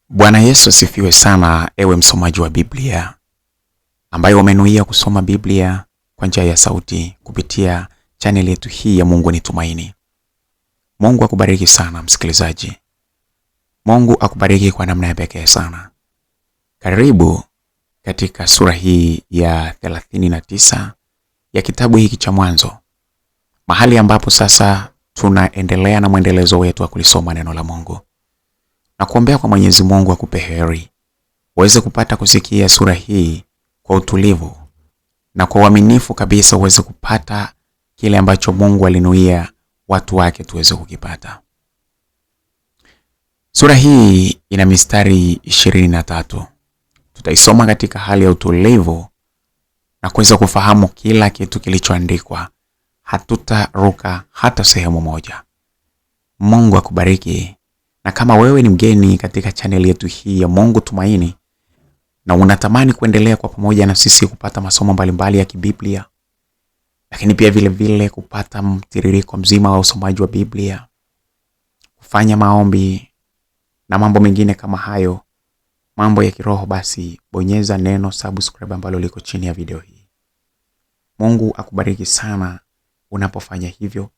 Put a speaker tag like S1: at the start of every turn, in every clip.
S1: Bwana Yesu asifiwe sana, ewe msomaji wa Biblia ambaye umenuia kusoma Biblia kwa njia ya sauti kupitia channel yetu hii ya Mungu ni Tumaini. Mungu akubariki sana msikilizaji. Mungu akubariki kwa namna ya pekee sana. Karibu katika sura hii ya 39 ya kitabu hiki cha Mwanzo, mahali ambapo sasa tunaendelea na mwendelezo wetu wa kulisoma neno la Mungu. Na kuombea kwa Mwenyezi Mungu akupe heri uweze kupata kusikia sura hii kwa utulivu na kwa uaminifu kabisa, uweze kupata kile ambacho Mungu alinuia watu wake tuweze kukipata. Sura hii ina mistari 23. Tutaisoma katika hali ya utulivu na kuweza kufahamu kila kitu kilichoandikwa. Hatutaruka hata sehemu moja. Mungu akubariki. Na kama wewe ni mgeni katika channel yetu hii ya Mungu Tumaini na unatamani kuendelea kwa pamoja na sisi kupata masomo mbalimbali ya kibiblia, lakini pia vile vile kupata mtiririko mzima wa usomaji wa Biblia, kufanya maombi na mambo mengine kama hayo, mambo ya kiroho, basi bonyeza neno subscribe ambalo liko chini ya video hii. Mungu akubariki sana unapofanya hivyo,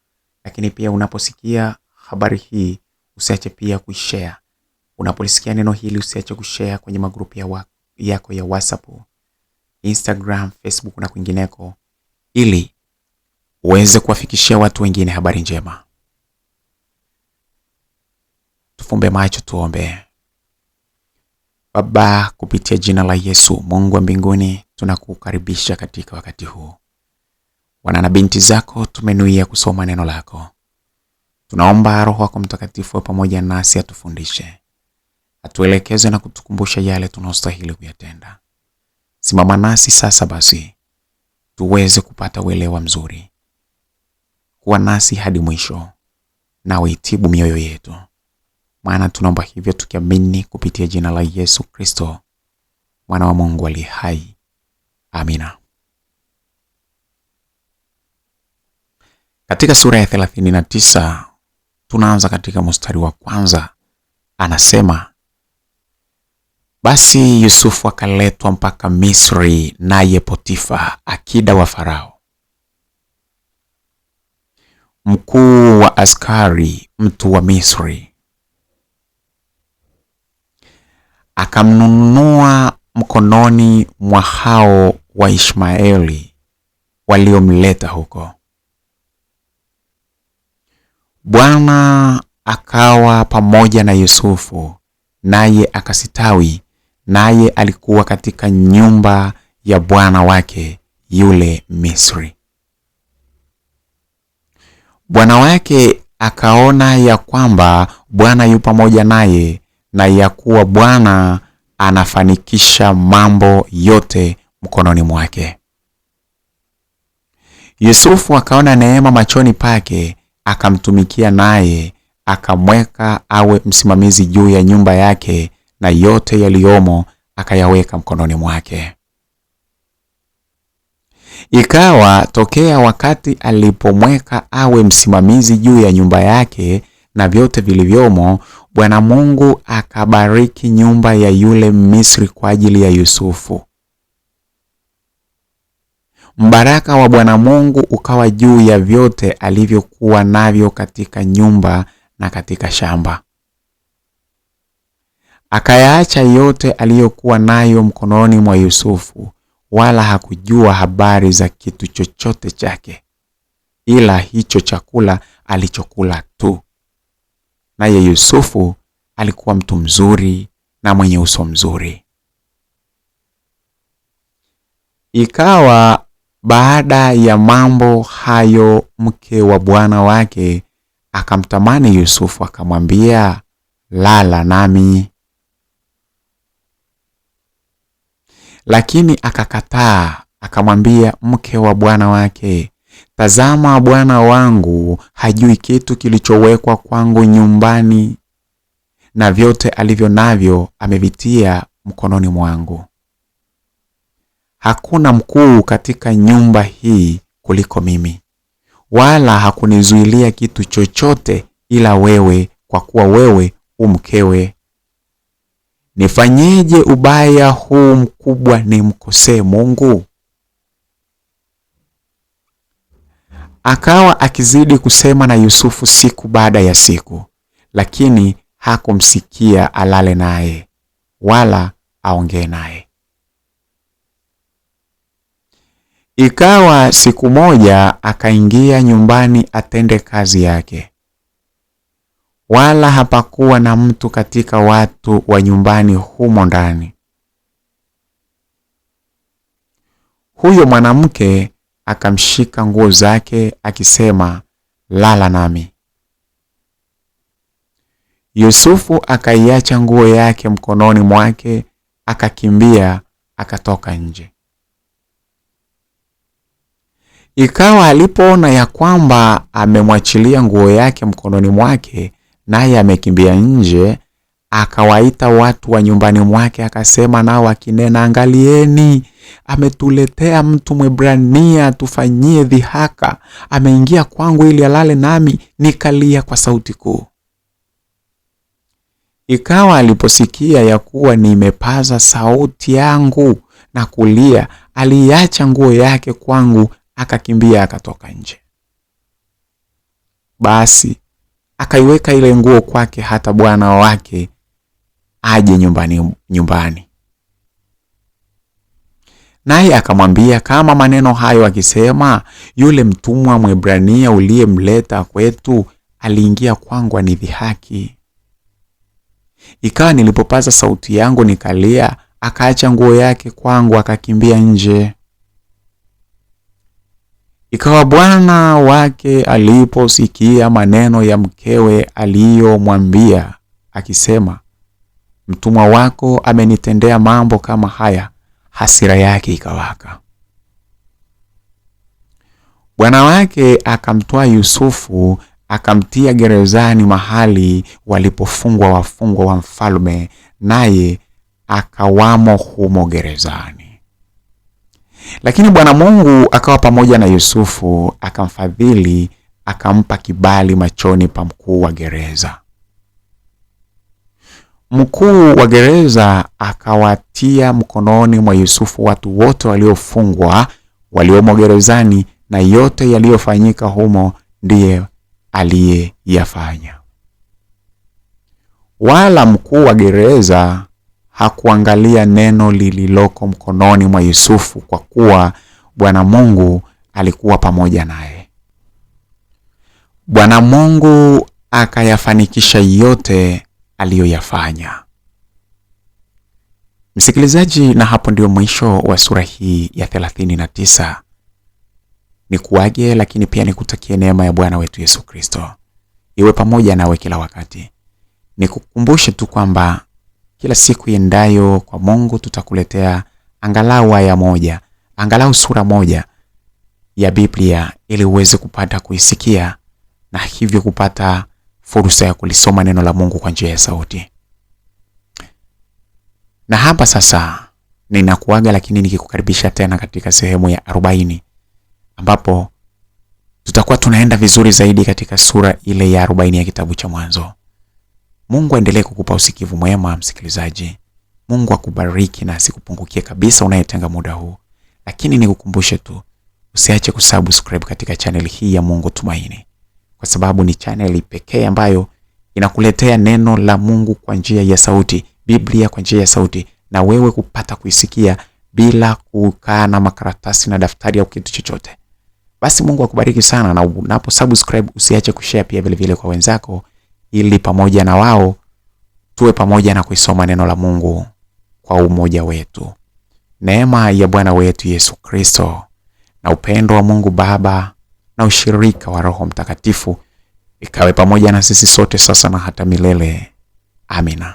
S1: lakini pia unaposikia habari hii usiache pia kushare. Unapolisikia neno hili usiache kushare kwenye magrupu yako ya WhatsApp, Instagram, Facebook na kwingineko, ili uweze kuwafikishia watu wengine habari njema. Tufumbe macho tuombe. Baba, kupitia jina la Yesu, Mungu wa mbinguni, tunakukaribisha katika wakati huu. Wana na binti zako tumenuia kusoma neno lako. Tunaomba Roho wako Mtakatifu pamoja nasi atufundishe, atuelekeze na kutukumbusha yale tunayostahili kuyatenda. Simama nasi sasa basi, tuweze kupata uelewa mzuri. Kuwa nasi hadi mwisho na uitibu mioyo yetu. Maana tunaomba hivyo tukiamini kupitia jina la Yesu Kristo, Mwana wa Mungu aliye hai. Amina. Katika sura ya 39 tunaanza katika mstari wa kwanza. Anasema, basi Yusufu akaletwa mpaka Misri, naye Potifa, akida wa Farao, mkuu wa askari, mtu wa Misri, akamnunua mkononi mwa hao wa Ishmaeli waliomleta huko. Bwana akawa pamoja na Yusufu, naye akasitawi, naye alikuwa katika nyumba ya bwana wake yule Misri. Bwana wake akaona ya kwamba Bwana yu pamoja naye, na ya kuwa Bwana anafanikisha mambo yote mkononi mwake. Yusufu akaona neema machoni pake, akamtumikia, naye akamweka awe msimamizi juu ya nyumba yake, na yote yaliyomo akayaweka mkononi mwake. Ikawa tokea wakati alipomweka awe msimamizi juu ya nyumba yake na vyote vilivyomo, Bwana Mungu akabariki nyumba ya yule Misri kwa ajili ya Yusufu. Mbaraka wa Bwana Mungu ukawa juu ya vyote alivyokuwa navyo katika nyumba na katika shamba. Akayaacha yote aliyokuwa nayo mkononi mwa Yusufu, wala hakujua habari za kitu chochote chake, ila hicho chakula alichokula tu. Naye Yusufu alikuwa mtu mzuri na mwenye uso mzuri. Ikawa baada ya mambo hayo, mke wa bwana wake akamtamani Yusufu, akamwambia, lala nami. Lakini akakataa, akamwambia mke wa bwana wake, tazama, bwana wangu hajui kitu kilichowekwa kwangu nyumbani, na vyote alivyo navyo amevitia mkononi mwangu. Hakuna mkuu katika nyumba hii kuliko mimi, wala hakunizuilia kitu chochote ila wewe, kwa kuwa wewe umkewe. nifanyeje ubaya huu mkubwa nimkosee Mungu? Akawa akizidi kusema na Yusufu siku baada ya siku, lakini hakumsikia alale naye wala aongee naye. Ikawa siku moja akaingia nyumbani atende kazi yake, wala hapakuwa na mtu katika watu wa nyumbani humo ndani. Huyo mwanamke akamshika nguo zake akisema, lala nami. Yusufu akaiacha nguo yake mkononi mwake, akakimbia akatoka nje. Ikawa alipoona ya kwamba amemwachilia nguo yake mkononi mwake, naye amekimbia nje, akawaita watu wa nyumbani mwake akasema nao akinena, angalieni, ametuletea mtu Mwebrania tufanyie dhihaka. Ameingia kwangu ili alale nami, nikalia kwa sauti kuu. Ikawa aliposikia ya kuwa nimepaza sauti yangu na kulia, aliacha nguo yake kwangu, akakimbia akatoka nje. Basi akaiweka ile nguo kwake hata bwana wake aje nyumbani. Naye akamwambia kama maneno hayo akisema, yule mtumwa Mwebrania uliyemleta kwetu aliingia kwangu anidhihaki. Ikawa nilipopaza sauti yangu nikalia, akaacha nguo yake kwangu akakimbia nje. Ikawa bwana wake aliposikia maneno ya mkewe aliyomwambia akisema, mtumwa wako amenitendea mambo kama haya, hasira yake ikawaka. Bwana wake akamtoa Yusufu akamtia gerezani, mahali walipofungwa wafungwa wa mfalme, naye akawamo humo gerezani. Lakini Bwana Mungu akawa pamoja na Yusufu, akamfadhili, akampa kibali machoni pa mkuu wa gereza. Mkuu wa gereza akawatia mkononi mwa Yusufu watu wote waliofungwa waliomo gerezani, na yote yaliyofanyika humo ndiye aliyeyafanya. Wala mkuu wa gereza hakuangalia neno lililoko mkononi mwa Yusufu, kwa kuwa Bwana Mungu alikuwa pamoja naye. Bwana Mungu akayafanikisha yote aliyoyafanya. Msikilizaji, na hapo ndio mwisho wa sura hii ya 39. Nikuage, lakini pia nikutakie neema ya Bwana wetu Yesu Kristo iwe pamoja nawe kila wakati. Nikukumbushe tu kwamba kila siku iendayo kwa Mungu tutakuletea angalau aya moja, angalau sura moja ya Biblia, ili uweze kupata kuisikia na hivyo kupata fursa ya kulisoma neno la Mungu kwa njia ya sauti. Na hapa sasa ninakuaga, lakini nikikukaribisha tena katika sehemu ya 40, ambapo tutakuwa tunaenda vizuri zaidi katika sura ile ya 40 ya kitabu cha Mwanzo. Mungu aendelee kukupa usikivu mwema msikilizaji. Mungu akubariki na asikupungukie kabisa unayetenga muda huu. Lakini nikukumbushe tu, usiache kusubscribe katika channel hii ya Mungu Tumaini, kwa sababu ni channel pekee ambayo inakuletea neno la Mungu kwa njia ya sauti, Biblia kwa njia ya sauti, na wewe kupata kuisikia bila kukaa na makaratasi na daftari au kitu chochote. Basi Mungu akubariki sana, na unapo subscribe usiache kushare pia vile vile kwa wenzako, ili pamoja na wao tuwe pamoja na kuisoma neno la Mungu kwa umoja wetu. Neema ya Bwana wetu Yesu Kristo na upendo wa Mungu Baba na ushirika wa Roho Mtakatifu ikawe pamoja na sisi sote sasa na hata milele. Amina.